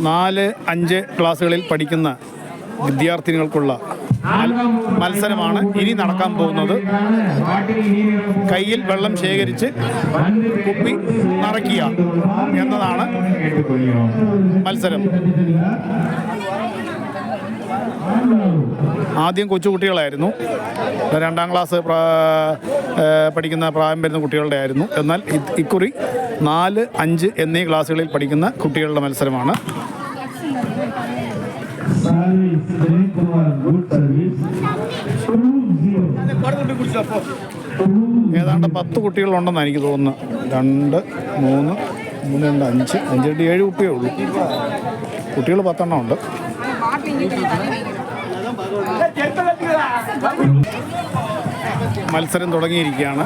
4, 5 ക്ലാസ്സുകളിൽ പഠിക്കുന്ന വിദ്യാർത്ഥിനികൾക്കുള്ള മത്സരമാണ് ഇനി നടക്കാൻ പോകുന്നത്. കയ്യിൽ വെള്ളം ശേഖരിച്ച് കുപ്പി നിറയ്ക്കുക എന്നതാണ് മത്സരം. ആദ്യം കൊച്ചുകുട്ടികളായിരുന്നു, 2ാം ക്ലാസ് പഠിക്കുന്ന പ്രായം വരുന്ന കുട്ടികളുടെ ആയിരുന്നു. എന്നാൽ ഇക്കുറി 4, 5 എന്നീ ക്ലാസ്സുകളിൽ പഠിക്കുന്ന കുട്ടികളുടെ മത്സരമാണ്. ഏതാണ്ട് 10 കുട്ടികളുണ്ടെന്നാണ് എനിക്ക് തോന്നുന്നത്. 2, 3, 2, 5, 5, 7 കുപ്പിയേ ഉള്ളൂ. കുട്ടികൾ 10 എണ്ണം ഉണ്ട്. മത്സരം തുടങ്ങിയിരിക്കുകയാണ്.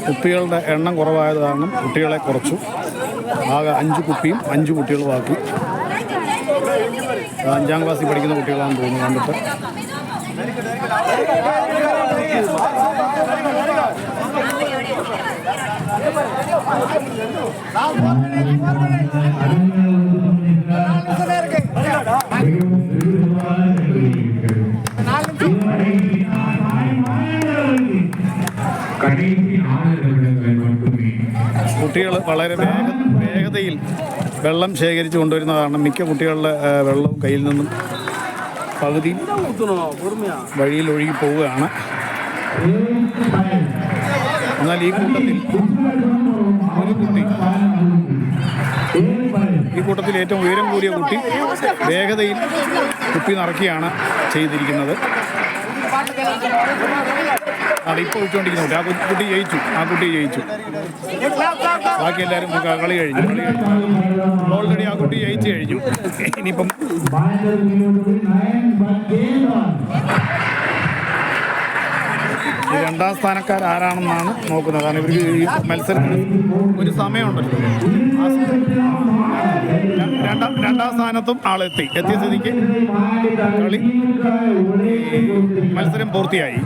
കുപ്പികളുടെ എണ്ണം കുറവായത് കാരണം കുട്ടികളെ കുറച്ചു. ആകെ 5 കുപ്പിയും 5 കുട്ടികൾ ബാക്കി. 5ാം ക്ലാസ്സിൽ പഠിക്കുന്ന കുട്ടികളാണെന്ന് തോന്നുന്നു കണ്ടിട്ട്. കുട്ടികൾ വളരെ വേഗതയിൽ വെള്ളം ശേഖരിച്ച് കൊണ്ടുവരുന്ന കാരണം മിക്ക കുട്ടികളുടെ വെള്ളം കയ്യിൽ നിന്നും പകുതി വഴിയിൽ ഒഴുകി പോവുകയാണ്. എന്നാൽ ഈ കൂട്ടത്തിൽ ഏറ്റവും ഉയരം കൂടിയ കുട്ടി വേഗതയിൽ കുപ്പി നിറയ്ക്കുകയാണ് ചെയ്തിരിക്കുന്നത്. ഇപ്പോൾ വെച്ചുകൊണ്ടിരിക്കുന്ന കുട്ടി ആ കുട്ടി ജയിച്ചു. ബാക്കി എല്ലാവരും കളി കഴിഞ്ഞു. ഓൾറെഡി ആ കുട്ടി ജയിച്ചു കഴിഞ്ഞു. ഇനിയിപ്പം ഈ 2ാം സ്ഥാനക്കാരാരാണെന്നാണ് നോക്കുന്നത്. കാരണം ഇവർക്ക് ഈ മത്സരത്തിന് ഒരു സമയമുണ്ടല്ലോ. 2ാം സ്ഥാനത്തും ആളെത്തിയ സ്ഥിതിക്ക് മത്സരം പൂർത്തിയായി.